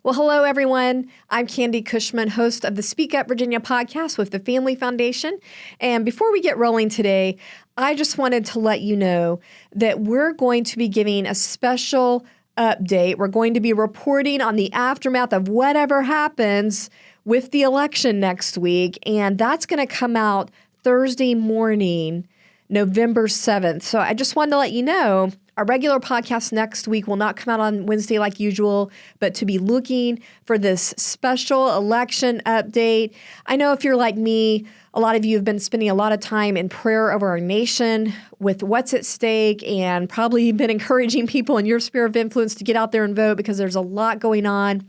Well, hello, everyone. I'm Candy Cushman, host of the Speak Up Virginia podcast with the Family Foundation. And before we get rolling today, I just wanted to let you know that we're going to be giving a special update. We're going to be reporting on the aftermath of whatever happens with the election next week. And that's going to come out Thursday morning, November 7th. So I just wanted to let you know our regular podcast next week will not come out on Wednesday like usual, but to be looking for this special election update. I know if you're like me, a lot of you have been spending a lot of time in prayer over our nation with what's at stake and probably been encouraging people in your sphere of influence to get out there and vote because there's a lot going on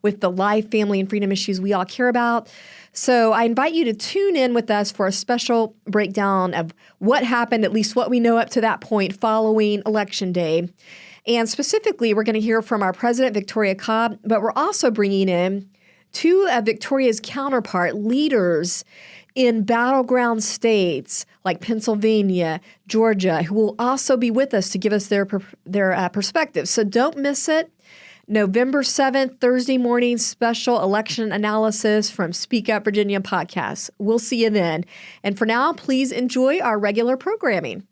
with the life, family, and freedom issues we all care about. So I invite you to tune in with us for a special breakdown of what happened, at least what we know up to that point following Election Day. And specifically, we're going to hear from our President, Victoria Cobb, but we're also bringing in two of Victoria's counterpart leaders in battleground states like Pennsylvania, Georgia, who will also be with us to give us their perspective. So don't miss it. November 7th, Thursday morning, special election analysis from Speak Up Virginia podcast. We'll see you then. And for now, please enjoy our regular programming.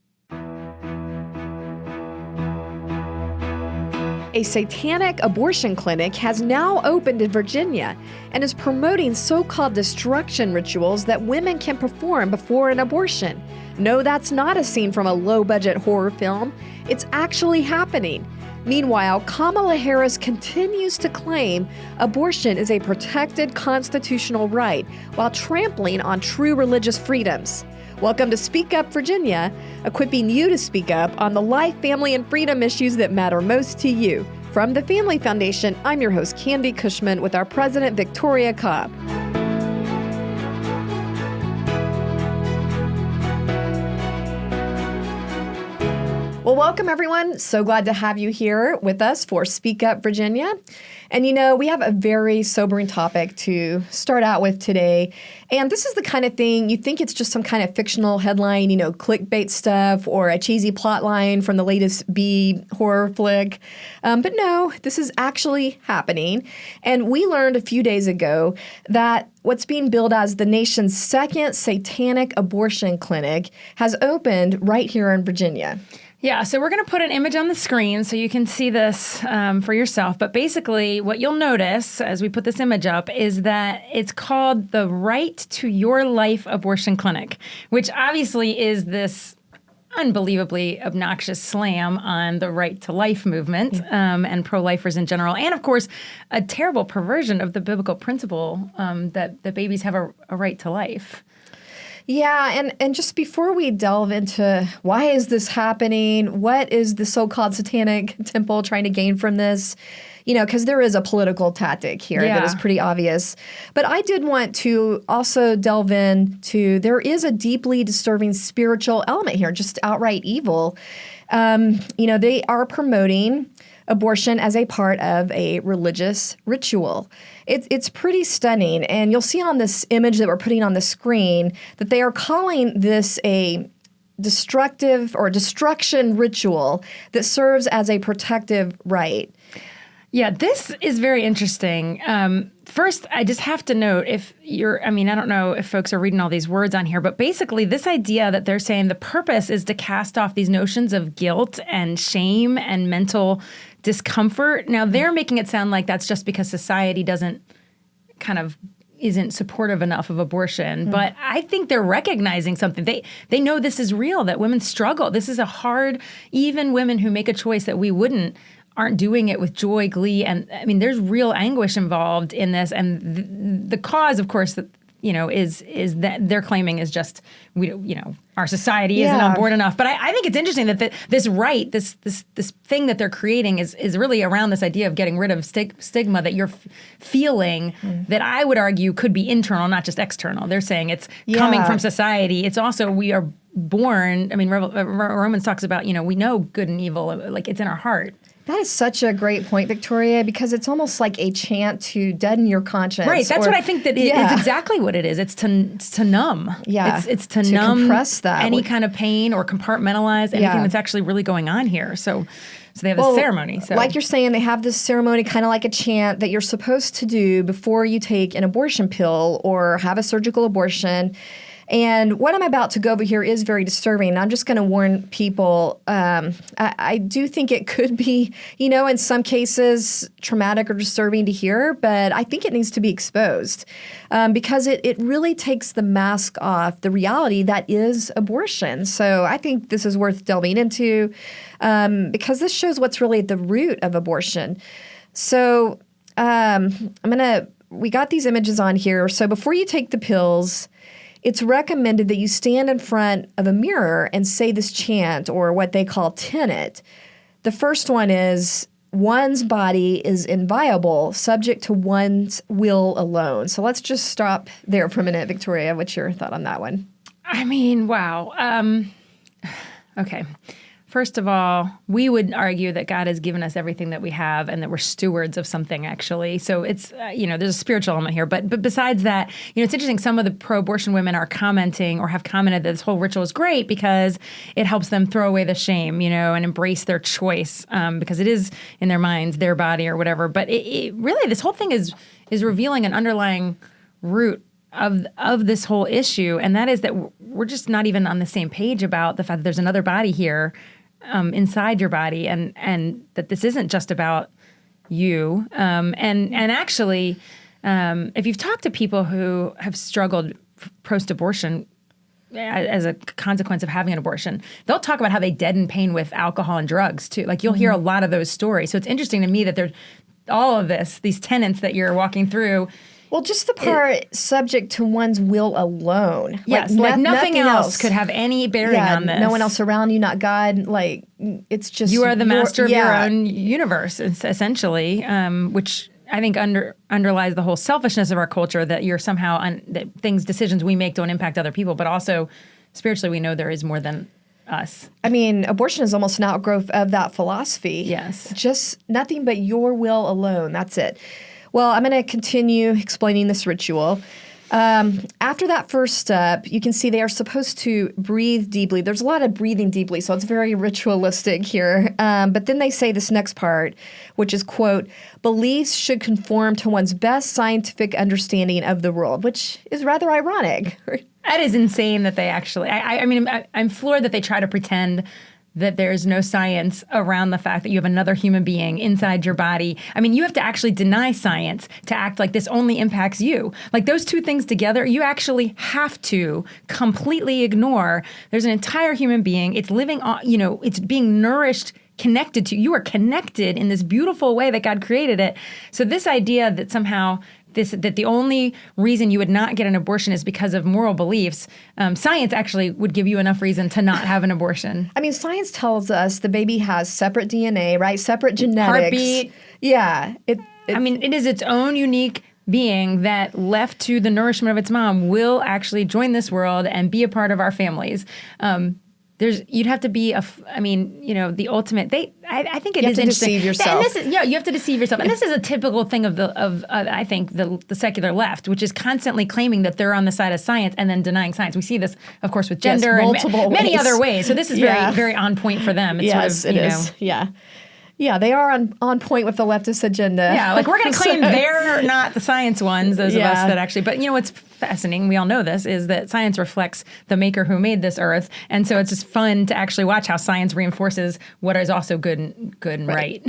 A satanic abortion clinic has now opened in Virginia and is promoting so-called destruction rituals that women can perform before an abortion. No, that's not a scene from a low-budget horror film. It's actually happening. Meanwhile, Kamala Harris continues to claim abortion is a protected constitutional right while trampling on true religious freedoms. Welcome to Speak Up Virginia, equipping you to speak up on the life, family, and freedom issues that matter most to you. From the Family Foundation, I'm your host, Candy Cushman, with our President, Victoria Cobb. Well, welcome, everyone. So glad to have you here with us for Speak Up Virginia. And, you know, we have a very sobering topic to start out with today. And this is the kind of thing you think it's just some kind of fictional headline, you know, clickbait stuff or a cheesy plot line from the latest B horror flick. But no, this is actually happening. And we learned a few days ago that what's being billed as the nation's second satanic abortion clinic has opened right here in Virginia. Yeah, so we're going to put an image on the screen so you can see this for yourself. But basically, what you'll notice as we put this image up is that it's called the Right to Your Life Abortion Clinic, which obviously is this unbelievably obnoxious slam on the right to life movement and pro-lifers in general. And, of course, a terrible perversion of the biblical principle that babies have a right to life. Yeah, and just before we delve into why is this happening, what is the so-called satanic temple trying to gain from this, you know, because there is a political tactic here that is pretty obvious. But I did want to also delve into there is a deeply disturbing spiritual element here, just outright evil. You know, they are promoting abortion as a part of a religious ritual. It's pretty stunning. And you'll see on this image that we're putting on the screen that they are calling this a destructive or destruction ritual that serves as a protective right. Yeah, this is very interesting. First, I just have to note I don't know if folks are reading all these words on here, but basically this idea that they're saying the purpose is to cast off these notions of guilt and shame and mental discomfort. Now, they're making it sound like that's just because society isn't supportive enough of abortion. But I think they're recognizing something. They know this is real, that women struggle. This is a hard, even women who make a choice that we wouldn't aren't doing it with joy, glee, and I mean, there's real anguish involved in this. And the cause, of course, that is that they're claiming is just our society isn't on board enough. But I think it's interesting that this right, this thing that they're creating is really around this idea of getting rid of stigma that you're feeling that I would argue could be internal, not just external. They're saying it's coming from society. It's also we are born. I mean, Romans talks about we know good and evil, like it's in our heart. That is such a great point, Victoria, because it's almost like a chant to deaden your conscience. Right. That's what I think that is exactly what it is. It's to numb. Yeah. It's to numb compress that. Any kind of pain or compartmentalize anything that's actually really going on here. So So they have this ceremony. So. Like you're saying, they have this ceremony kind of like a chant that you're supposed to do before you take an abortion pill or have a surgical abortion. And what I'm about to go over here is very disturbing. I'm just going to warn people. I do think it could be, in some cases traumatic or disturbing to hear, but I think it needs to be exposed because it really takes the mask off the reality that is abortion. So I think this is worth delving into because this shows what's really at the root of abortion. So we got these images on here. So before you take the pills, it's recommended that you stand in front of a mirror and say this chant, or what they call Tenant. The first one is, one's body is inviolable, subject to one's will alone. So let's just stop there for a minute. Victoria, what's your thought on that one? I mean, wow. Okay. First of all, we would argue that God has given us everything that we have and that we're stewards of something, actually. So it's, there's a spiritual element here. But besides that, it's interesting. Some of the pro-abortion women are commenting or have commented that this whole ritual is great because it helps them throw away the shame, and embrace their choice because it is in their minds, their body or whatever. But it really, this whole thing is revealing an underlying root of this whole issue. And that is that we're just not even on the same page about the fact that there's another body here inside your body, and that this isn't just about you. And actually, if you've talked to people who have struggled post-abortion as a consequence of having an abortion, they'll talk about how they deaden pain with alcohol and drugs too. Like you'll hear a lot of those stories. So it's interesting to me that there's all of these tenets that you're walking through. Well, just the part subject to one's will alone. Yes, like nothing else could have any bearing on this. No one else around you, not God. Like, it's just... You are the master of your own universe, essentially, which I think underlies the whole selfishness of our culture, that you're somehow... that decisions we make don't impact other people, but also spiritually we know there is more than us. I mean, abortion is almost an outgrowth of that philosophy. Yes. Just nothing but your will alone. That's it. Well, I'm going to continue explaining this ritual. After that first step, you can see they are supposed to breathe deeply. There's a lot of breathing deeply, so it's very ritualistic here. But then they say this next part, which is, quote, beliefs should conform to one's best scientific understanding of the world, which is rather ironic. That is insane that they actually... I mean, I'm floored that they try to pretend that there's no science around the fact that you have another human being inside your body. I mean, you have to actually deny science to act like this only impacts you. Like those two things together, you actually have to completely ignore. There's an entire human being. It's living on, it's being nourished, connected to you. You are connected in this beautiful way that God created it. So this idea that somehow that the only reason you would not get an abortion is because of moral beliefs, science actually would give you enough reason to not have an abortion. I mean, science tells us the baby has separate DNA, right? Separate genetics. Heartbeat. Yeah. It is its own unique being that, left to the nourishment of its mom, will actually join this world and be a part of our families. You'd have to be the ultimate. I think it is interesting. You have to deceive yourself. You have to deceive yourself, and this is a typical thing of I think the secular left, which is constantly claiming that they're on the side of science and then denying science. We see this, of course, with gender and many other ways. So this is very, very on point for them. It's it is. Yeah. Yeah, they are on point with the leftist agenda. Yeah, like we're going to claim they're not the science ones, those of us that actually. But what's fascinating, we all know this, is that science reflects the maker who made this earth. And so it's just fun to actually watch how science reinforces what is also good and right.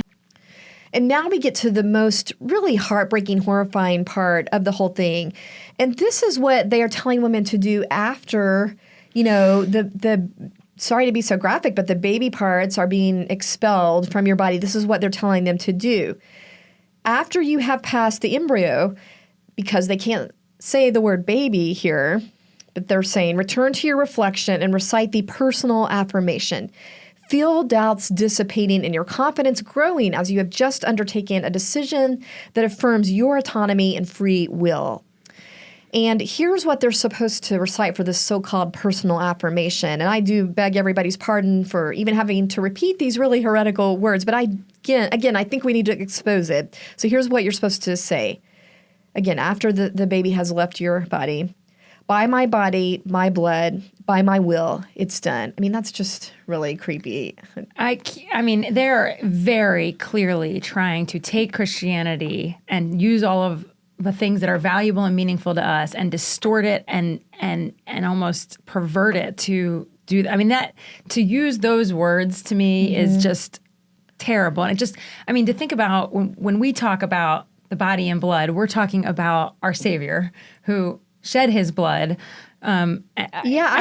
And now we get to the most really heartbreaking, horrifying part of the whole thing. And this is what they are telling women to do after, the sorry to be so graphic, but the baby parts are being expelled from your body. This is what they're telling them to do. After you have passed the embryo, because they can't say the word baby here, but they're saying, return to your reflection and recite the personal affirmation. Feel doubts dissipating and your confidence growing as you have just undertaken a decision that affirms your autonomy and free will. And here's what they're supposed to recite for this so-called personal affirmation. And I do beg everybody's pardon for even having to repeat these really heretical words, but again, I think we need to expose it. So here's what you're supposed to say. Again, after the baby has left your body. by my body, my blood, by my will, it's done. I mean, that's just really creepy. I mean, they're very clearly trying to take Christianity and use all of the things that are valuable and meaningful to us and distort it and almost pervert it to do. I mean, that to use those words to me is just terrible. And it just, I mean, to think about when we talk about the body and blood, we're talking about our Savior who shed his blood. I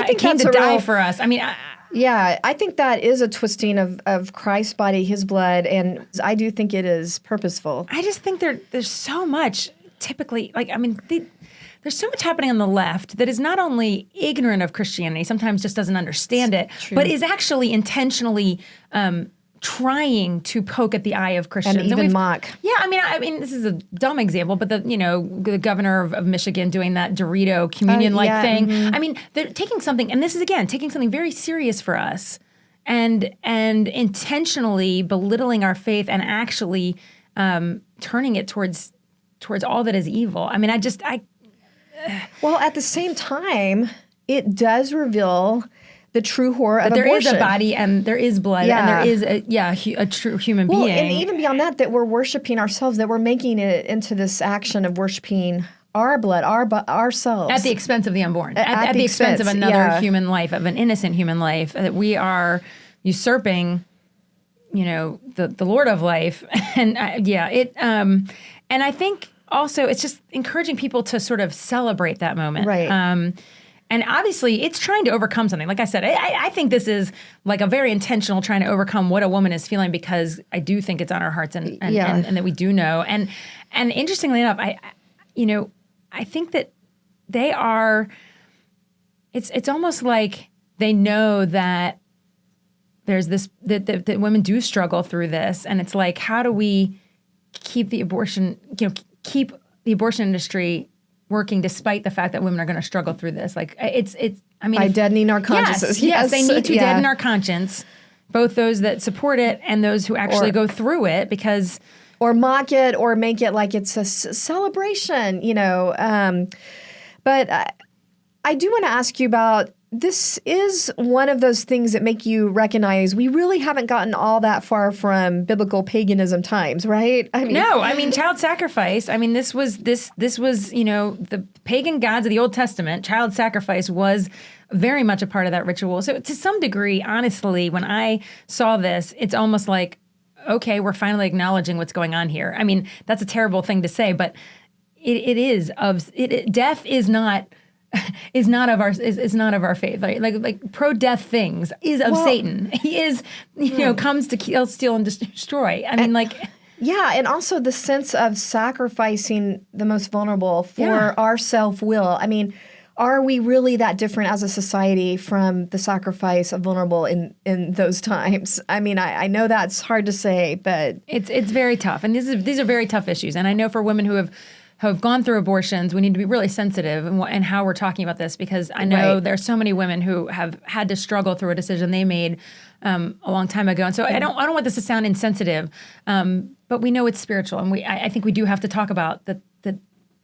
think came that's to a die real, for us. I mean, I think that is a twisting of Christ's body, his blood, and I do think it is purposeful. I just think there's so much typically, like, I mean, there's so much happening on the left that is not only ignorant of Christianity, sometimes just doesn't understand it, but is actually intentionally trying to poke at the eye of Christians. And even mock. Yeah, I mean, this is a dumb example, but the governor of Michigan doing that Dorito communion-like thing. I mean, they're taking something, and this is, again, taking something very serious for us and intentionally belittling our faith and actually turning it towards all that is evil. I mean, Well, at the same time, it does reveal the true horror of abortion. There is a body and there is blood and there is a true human being. And even beyond that we're worshiping ourselves, that we're making it into this action of worshiping our blood, ourselves. At the expense of the unborn. At the expense of another human life, of an innocent human life. That we are usurping, the Lord of life. And and I think also it's just encouraging people to sort of celebrate that moment. Right. And obviously, it's trying to overcome something. Like I said, I think this is like a very intentional trying to overcome what a woman is feeling, because I do think it's on our hearts and that we do know. And interestingly enough, I think that they are. It's almost like they know that there's this that women do struggle through this, and it's like, how do we keep the abortion industry working despite the fact that women are going to struggle through this? Like by deadening our consciences. Yes, they need to deaden our conscience, both those that support it and those who actually go through it, because or mock it or make it like it's a celebration, But I do want to ask you about, this is one of those things that make you recognize we really haven't gotten all that far from biblical paganism times, right? Child sacrifice. I mean, this was the pagan gods of the Old Testament. Child sacrifice was very much a part of that ritual. So to some degree, honestly, when I saw this, it's almost like, okay, we're finally acknowledging what's going on here. I mean, that's a terrible thing to say, but death is not of our faith. Like pro-death things is of Satan. He is, comes to kill, steal, and destroy. And also the sense of sacrificing the most vulnerable for our self-will. I mean, are we really that different as a society from the sacrifice of vulnerable in those times? I mean, I know that's hard to say, but it's very tough, and these are very tough issues. And I know for women who have gone through abortions, we need to be really sensitive in how we're talking about this, because I know there's so many women who have had to struggle through a decision they made a long time ago. And so I don't want this to sound insensitive, but we know it's spiritual, and I think we do have to talk about that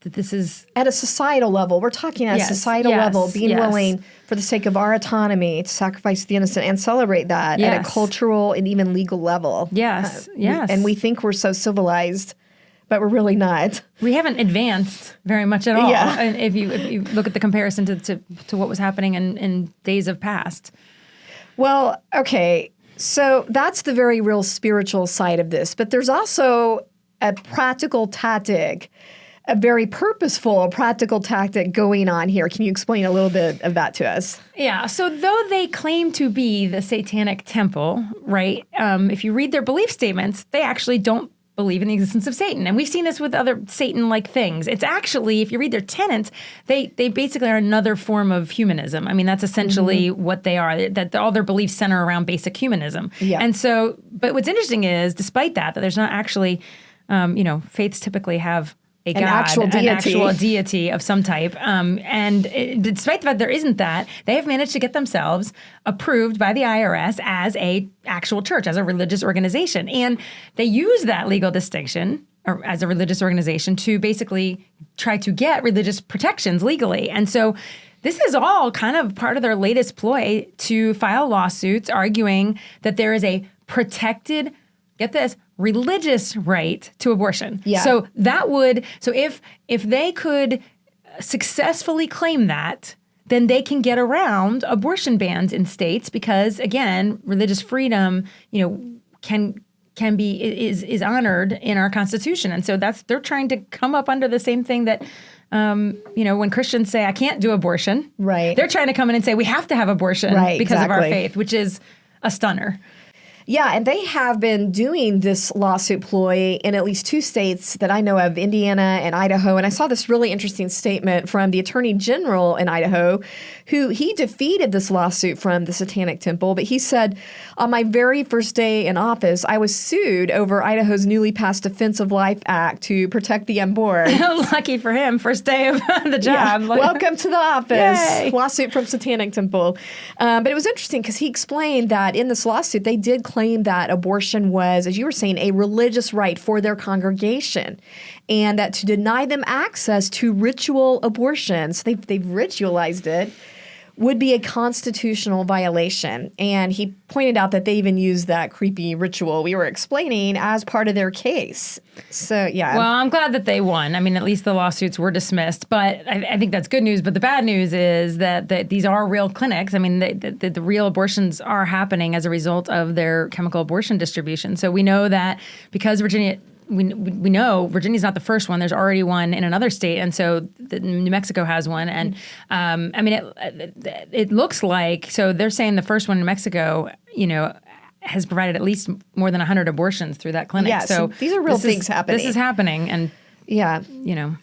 this is at a societal level. We're talking at a societal level, being willing for the sake of our autonomy to sacrifice the innocent and celebrate that at a cultural and even legal level. Yes. And we think we're so civilized, but we're really not. We haven't advanced very much at all. Yeah. If you look at the comparison to what was happening in days of past. Well, okay, so that's the very real spiritual side of this. But there's also a practical tactic, a very purposeful practical tactic going on here. Can you explain a little bit of that to us? Yeah. So though they claim to be the Satanic temple, right, if you read their belief statements, they actually don't believe in the existence of Satan. And we've seen this with other Satan-like things. It's actually, if you read their tenets, they basically are another form of humanism. I mean, that's essentially what they are, that all their beliefs center around basic humanism. Yeah. And so, but what's interesting is, despite that there's not actually, faiths typically have a God, an actual deity of some type. Despite the fact there isn't that, they have managed to get themselves approved by the IRS as a actual church, as a religious organization. And they use that legal distinction, as a religious organization to basically try to get religious protections legally. And so this is all kind of part of their latest ploy to file lawsuits arguing that there is a protected, get this, religious right to abortion. Yeah. So if they could successfully claim that, then they can get around abortion bans in states because, again, religious freedom, can be is honored in our Constitution, and so they're trying to come up under the same thing that when Christians say I can't do abortion, right? They're trying to come in and say we have to have abortion because of our faith, which is a stunner. Yeah, and they have been doing this lawsuit ploy in at least 2 states that I know of, Indiana and Idaho. And I saw this really interesting statement from the Attorney General in Idaho, who he defeated this lawsuit from the Satanic Temple. But he said, on my very first day in office, I was sued over Idaho's newly passed Defense of Life Act to protect the unborn. Lucky for him, first day of the job. Yeah. Welcome to the office. Yay. Lawsuit from Satanic Temple. But it was interesting because he explained that in this lawsuit, they did claim that abortion was, as you were saying, a religious right for their congregation, and that to deny them access to ritual abortions, they've ritualized it, would be a constitutional violation. And he pointed out that they even used that creepy ritual we were explaining as part of their case. So, yeah. Well, I'm glad that they won. I mean, at least the lawsuits were dismissed. But I think that's good news. But the bad news is that these are real clinics. I mean, the real abortions are happening as a result of their chemical abortion distribution. So we know that because Virginia... We know Virginia's not the first one. There's already one in another state, and so New Mexico has one. And it looks like, so they're saying the first one in New Mexico, has provided at least more than 100 abortions through that clinic. Yeah, so these are real things happening. This is happening, and yeah.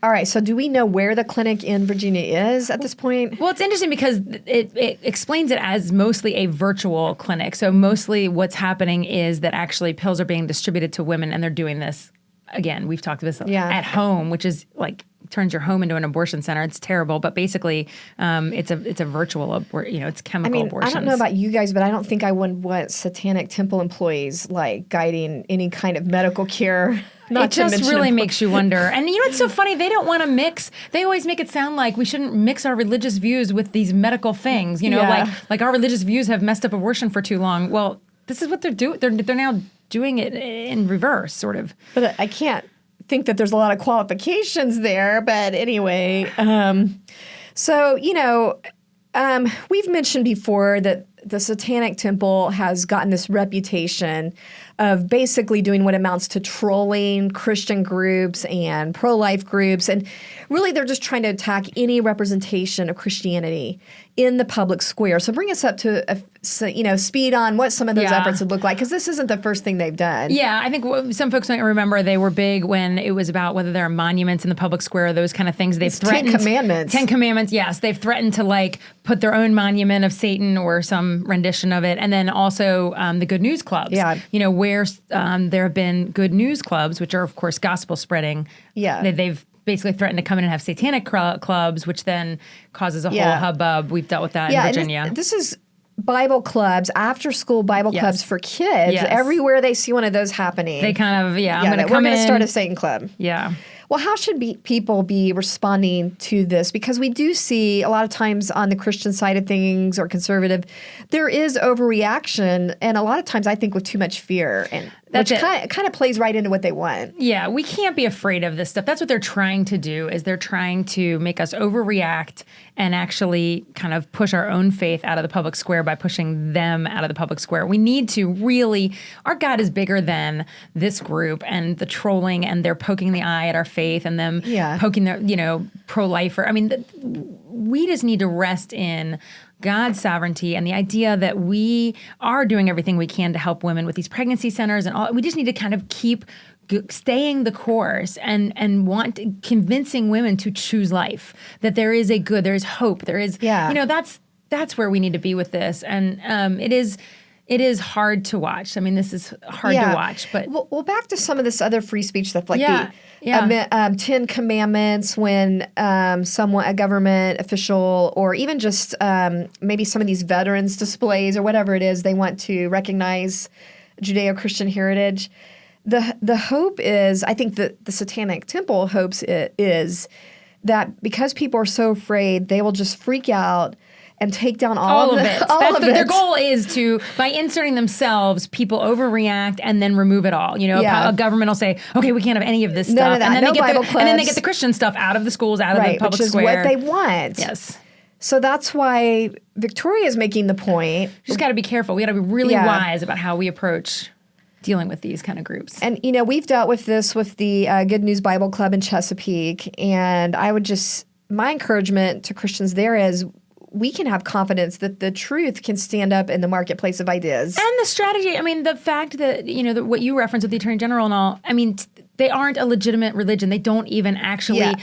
All right. So do we know where the clinic in Virginia is at this point? Well, it's interesting because it explains it as mostly a virtual clinic. So mostly what's happening is that actually pills are being distributed to women, and they're doing this. Again, we've talked about this at home, which is like turns your home into an abortion center. It's terrible, but basically, it's a virtual it's chemical abortions. I don't know about you guys, but I don't think I would want Satanic Temple employees like guiding any kind of medical care. It just really makes you wonder. And it's so funny. They don't want to mix. They always make it sound like we shouldn't mix our religious views with these medical things. Like our religious views have messed up abortion for too long. Well, this is what they're doing. They're now doing it in reverse, sort of. But I can't think that there's a lot of qualifications there. But anyway, we've mentioned before that the Satanic Temple has gotten this reputation of basically doing what amounts to trolling Christian groups and pro-life groups. And really, they're just trying to attack any representation of Christianity in the public square. So bring us up to speed on what some of those efforts would look like, because this isn't the first thing they've done. Yeah, I think some folks might remember they were big when it was about whether there are monuments in the public square, those kind of things. They've threatened 10 Commandments. 10 Commandments, yes. They've threatened to put their own monument of Satan or some rendition of it. And then also the Good News Clubs. Yeah. Where there have been Good News Clubs, which are, of course, gospel spreading. Yeah. They've basically threatened to come in and have satanic clubs, which then causes a whole hubbub. We've dealt with that in Virginia. And this is Bible clubs, after-school Bible clubs for kids. Yes. Everywhere they see one of those happening. They kind of, we're going to start a Satan club. Yeah. Well, how should people be responding to this? Because we do see a lot of times on the Christian side of things or conservative, there is overreaction, and a lot of times I think with too much fear, and which kind of plays right into what they want. Yeah, we can't be afraid of this stuff. That's what they're trying to do, is they're trying to make us overreact and actually kind of push our own faith out of the public square by pushing them out of the public square. We need to really, our God is bigger than this group and the trolling, and they're poking the eye at our faith and them poking their, pro-lifer. I mean, we just need to rest in God's sovereignty and the idea that we are doing everything we can to help women with these pregnancy centers and all. We just need to kind of keep staying the course and convincing women to choose life, that there is a good, there is hope, there is, that's where we need to be with this. And it is hard to watch. I mean, this is hard to watch. But well, back to some of this other free speech stuff, like the 10 Commandments, when a government official, or even just maybe some of these veterans displays or whatever it is, they want to recognize Judeo-Christian heritage. the hope is, I think that the Satanic Temple hopes is that because people are so afraid, they will just freak out and take down all of it. Their goal is to, by inserting themselves, people overreact and then remove it all. You know, a government will say, okay, we can't have any of this stuff. None of that. And then And then they get the Christian stuff out of the schools, out of the public square. Which is what they want. Yes. So that's why Victoria is making the point. Just got to be careful. We got to be really wise about how we approach dealing with these kind of groups. And, we've dealt with this with the Good News Bible Club in Chesapeake. And I would just, my encouragement to Christians there is, we can have confidence that the truth can stand up in the marketplace of ideas. And the strategy, I mean, the fact that, what you referenced with the Attorney General and all, I mean, they aren't a legitimate religion. They don't even actually,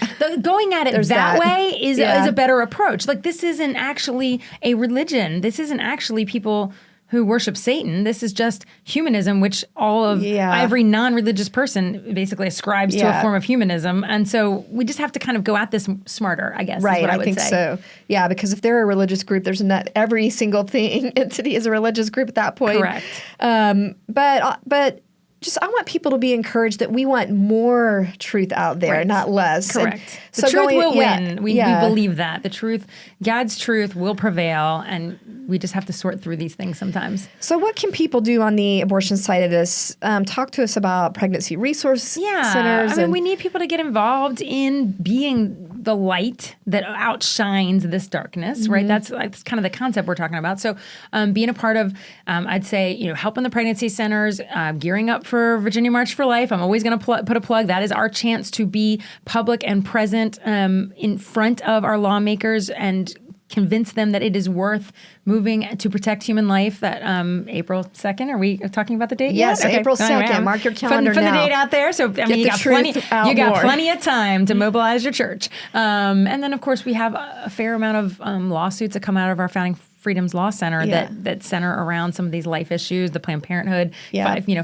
going at it that way is a better approach. Like, this isn't actually a religion. This isn't actually people who worship Satan. This is just humanism, which every non-religious person basically ascribes to a form of humanism. And so we just have to kind of go at this smarter, I guess, right, is what I would think say. So. Yeah, because if they're a religious group, there's not every single entity is a religious group at that point. Correct. But just, I want people to be encouraged that we want more truth out there, not less. Correct. And the truth will win. We believe that. The truth, God's truth will prevail, and we just have to sort through these things sometimes. So what can people do on the abortion side of this? Talk to us about pregnancy resource centers. I mean, we need people to get involved in being the light that outshines this darkness, right? That's kind of the concept we're talking about. So being a part of, I'd say, helping the pregnancy centers, gearing up for Virginia March for Life. I'm always going to put a plug. That is our chance to be public and present in front of our lawmakers and convince them that it is worth moving to protect human life. That April 2nd, are we talking about the date? Yes, yet? Okay. April 2nd. Mark your calendar now. Put the now. date out there. So I mean, you got plenty of time to mobilize your church. And then, of course, we have a fair amount of lawsuits that come out of our Founding Freedoms Law Center that center around some of these life issues, the Planned Parenthood,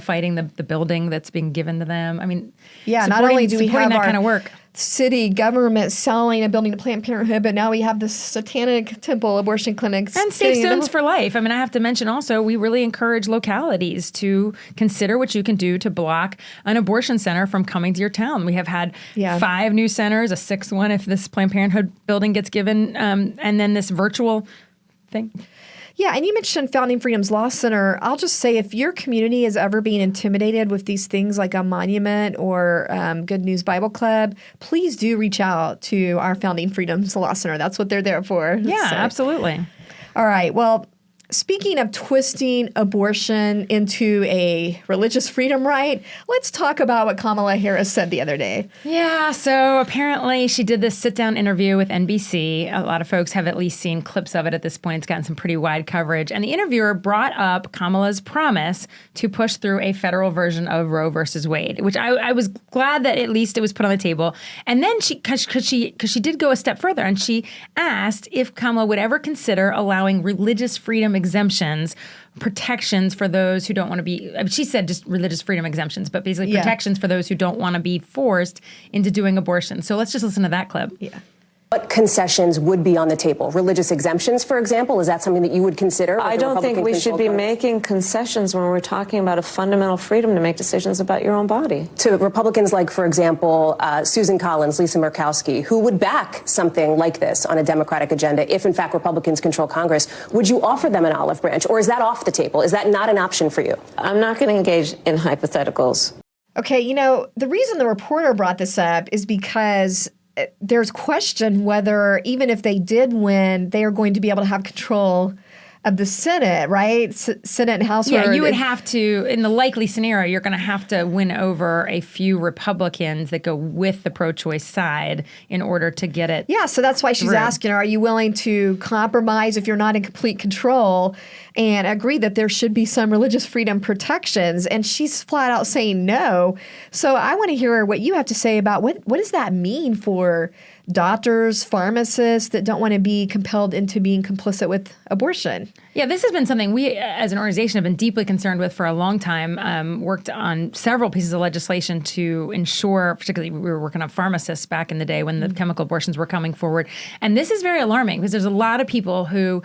fighting the building that's being given to them. I mean, not only do we have that our kind of work. City government selling a building to Planned Parenthood, but now we have the Satanic Temple abortion clinics. And Safe Zones for Life. I mean, I have to mention also, we really encourage localities to consider what you can do to block an abortion center from coming to your town. We have had 5 new centers, a 6th one if this Planned Parenthood building gets given, and then this virtual thing. Yeah, and you mentioned Founding Freedoms Law Center. I'll just say, if your community is ever being intimidated with these things like a monument or Good News Bible Club, please do reach out to our Founding Freedoms Law Center. That's what they're there for. Yeah, absolutely. All right. Well, speaking of twisting abortion into a religious freedom right, let's talk about what Kamala Harris said the other day. Yeah, so apparently she did this sit-down interview with NBC. A lot of folks have at least seen clips of it at this point. It's gotten some pretty wide coverage. And the interviewer brought up Kamala's promise to push through a federal version of Roe versus Wade, which I was glad that at least it was put on the table. And then because she did go a step further, and she asked if Kamala would ever consider allowing religious freedom exemptions, protections for those who don't want to be, she said just religious freedom exemptions, but basically protections for those who don't want to be forced into doing abortion. So let's just listen to that clip. Yeah. What concessions would be on the table? Religious exemptions, for example? Is that something that you would consider? I don't think we should be making concessions when we're talking about a fundamental freedom to make decisions about your own body. To Republicans like, for example, Susan Collins, Lisa Murkowski, who would back something like this on a Democratic agenda if, in fact, Republicans control Congress, would you offer them an olive branch? Or is that off the table? Is that not an option for you? I'm not going to engage in hypotheticals. Okay, the reason the reporter brought this up is because there's question whether, even if they did win, they are going to be able to have control of the Senate, right? Senate and House. Yeah, you would have to, in the likely scenario, you're going to have to win over a few Republicans that go with the pro-choice side in order to get it. Yeah, so that's why she's asking, are you willing to compromise if you're not in complete control and agree that there should be some religious freedom protections? And she's flat out saying no. So I want to hear what you have to say about what does that mean for doctors, pharmacists that don't want to be compelled into being complicit with abortion. Yeah, this has been something we as an organization have been deeply concerned with for a long time. Worked on several pieces of legislation to ensure, particularly we were working on pharmacists back in the day when the chemical abortions were coming forward. And this is very alarming because there's a lot of people who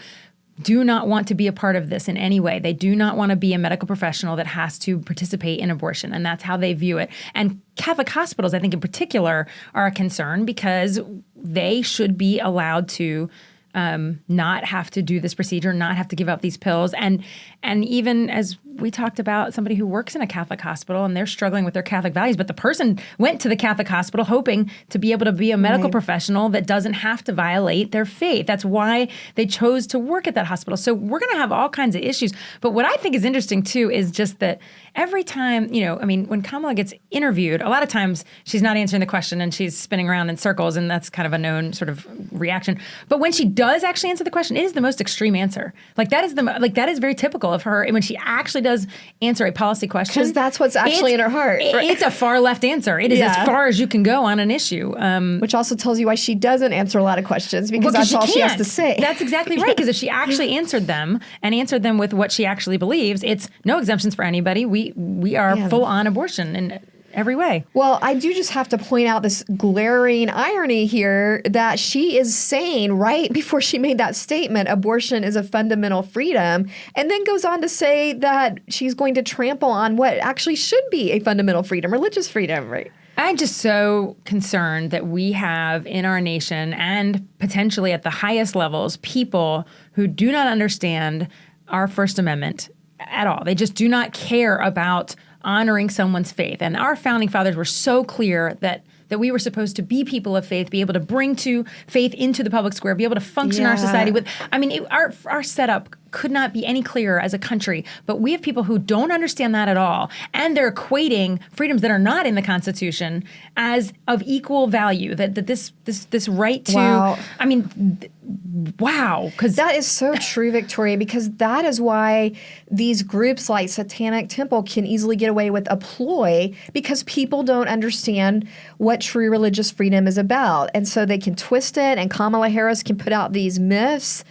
do not want to be a part of this in any way. They do not want to be a medical professional that has to participate in abortion, and that's how they view it. And Catholic hospitals, I think in particular, are a concern because they should be allowed to not have to do this procedure, not have to give up these pills. And even as we talked about somebody who works in a Catholic hospital and they're struggling with their Catholic values, but the person went to the Catholic hospital hoping to be able to be a medical professional that doesn't have to violate their faith. That's why they chose to work at that hospital. So we're going to have all kinds of issues. But what I think is interesting too is just that every time, when Kamala gets interviewed, a lot of times she's not answering the question and she's spinning around in circles, and that's kind of a known sort of reaction. But when she does actually answer the question, it is the most extreme answer. That is very typical of her. And when she actually does answer a policy question, because that's what's actually in her heart. Right? It's a far left answer. It is as far as you can go on an issue. Which also tells you why she doesn't answer a lot of questions, because that's all she has to say. That's exactly right. Because if she actually answered them with what she actually believes, it's no exemptions for anybody. We are full on abortion in every way. Well, I do just have to point out this glaring irony here that she is saying right before she made that statement, abortion is a fundamental freedom, and then goes on to say that she's going to trample on what actually should be a fundamental freedom, religious freedom, right? I'm just so concerned that we have in our nation, and potentially at the highest levels, people who do not understand our First Amendment at all. They just do not care about honoring someone's faith. And our founding fathers were so clear that we were supposed to be people of faith, be able to bring to faith into the public square, be able to function in our society with. Our setup could not be any clearer as a country, but we have people who don't understand that at all, and they're equating freedoms that are not in the Constitution as of equal value. That this right to. Wow. Wow, because that is so true, Victoria, because that is why these groups like Satanic Temple can easily get away with a ploy, because people don't understand what true religious freedom is about. And so they can twist it, and Kamala Harris can put out these myths.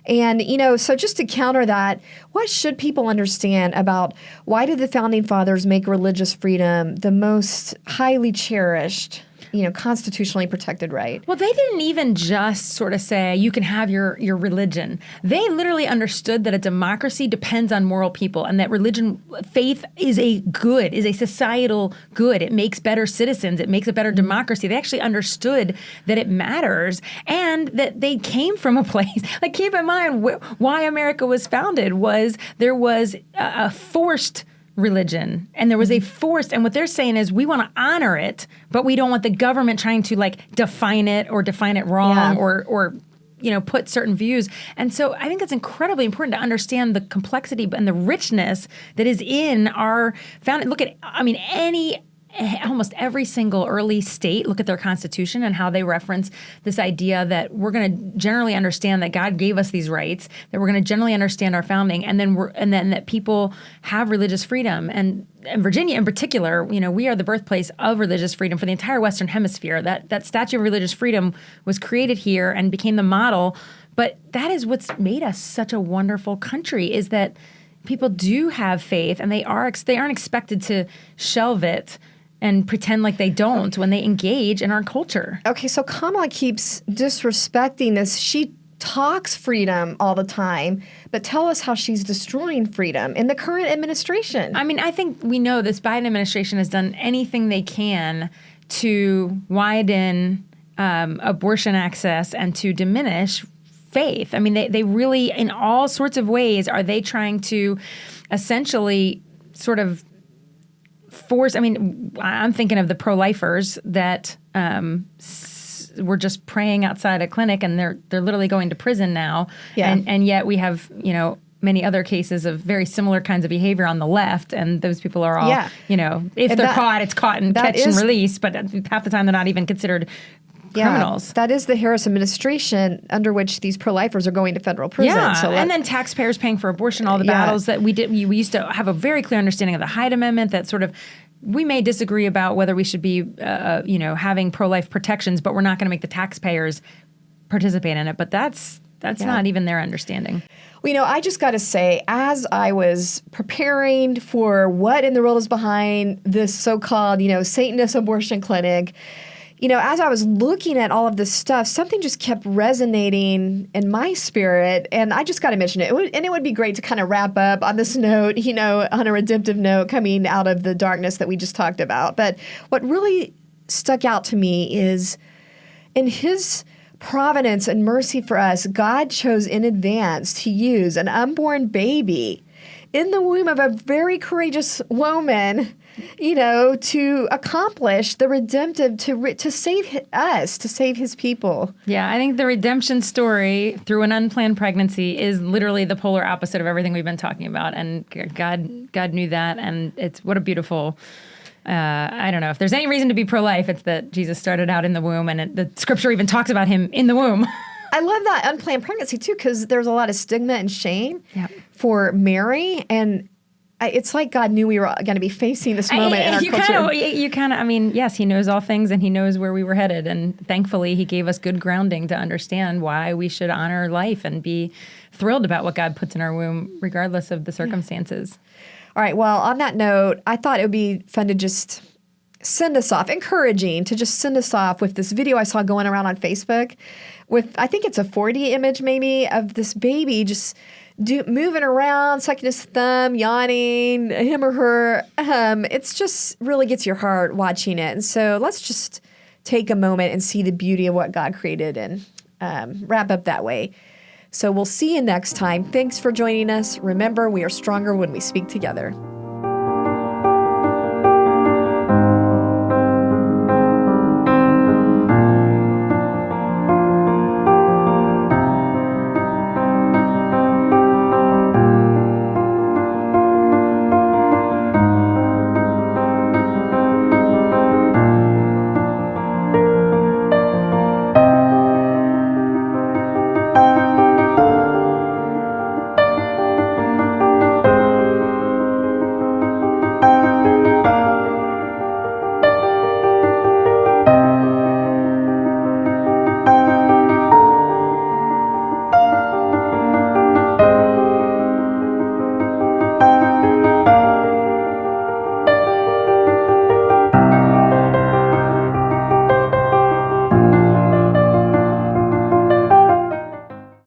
And, so just to counter that, what should people understand about why did the founding fathers make religious freedom the most highly cherished, constitutionally protected right? Well, they didn't even just sort of say you can have your religion. They literally understood that a democracy depends on moral people, and that faith is a good, is a societal good. It makes better citizens. It makes a better democracy. They actually understood that it matters, and that they came from a place. Like, keep in mind why America was founded was there was a forced religion, and there was a forced, and what they're saying is we want to honor it, but we don't want the government trying to define it wrong or put certain views. And so I think it's incredibly important to understand the complexity and the richness that is in our founding. Look at, almost every single early state, look at their constitution and how they reference this idea that we're going to generally understand that God gave us these rights, that we're going to generally understand our founding, and then that people have religious freedom. And Virginia in particular, we are the birthplace of religious freedom for the entire Western Hemisphere. That Statue of Religious Freedom was created here and became the model. But that is what's made us such a wonderful country, is that people do have faith, and they aren't expected to shelve it and pretend like they don't when they engage in our culture. Okay, so Kamala keeps disrespecting this. She talks freedom all the time, but tell us how she's destroying freedom in the current administration. I think we know this Biden administration has done anything they can to widen abortion access and to diminish faith. They really, in all sorts of ways, are they trying to essentially sort of force. I'm thinking of the pro-lifers that were just praying outside a clinic, and they're literally going to prison now. Yeah. And yet we have, many other cases of very similar kinds of behavior on the left, and those people are all, if they're caught, it's caught and catch and release, but half the time they're not even considered criminals. Yeah, that is the Harris administration under which these pro-lifers are going to federal prison. Yeah, and then taxpayers paying for abortion, all the battles that we did. We used to have a very clear understanding of the Hyde Amendment that sort of, we may disagree about whether we should be, having pro-life protections, but we're not going to make the taxpayers participate in it. But that's not even their understanding. Well, I just got to say, as I was preparing for what in the world is behind this so-called, Satanist abortion clinic, as I was looking at all of this stuff, something just kept resonating in my spirit, and I just got to mention it. It would be great to kind of wrap up on this note, on a redemptive note, coming out of the darkness that we just talked about. But what really stuck out to me is in His providence and mercy for us, God chose in advance to use an unborn baby in the womb of a very courageous woman, to accomplish the redemptive, to save us, to save His people. Yeah, I think the redemption story through an unplanned pregnancy is literally the polar opposite of everything we've been talking about. And God knew that. And it's what a beautiful, I don't know, if there's any reason to be pro-life, it's that Jesus started out in the womb, and the scripture even talks about Him in the womb. I love that unplanned pregnancy, too, because there's a lot of stigma and shame for Mary. And it's like God knew we were going to be facing this moment in our culture. Yes, He knows all things, and He knows where we were headed. And thankfully, He gave us good grounding to understand why we should honor life and be thrilled about what God puts in our womb, regardless of the circumstances. All right. Well, on that note, I thought it would be fun to just send us off, encouraging to just send us off with this video I saw going around on Facebook with, I think it's a 4D image maybe, of this baby just moving around, sucking his thumb, yawning, him or her. It's just really gets your heart watching it. And so let's just take a moment and see the beauty of what God created and wrap up that way. So we'll see you next time. Thanks for joining us. Remember, we are stronger when we speak together.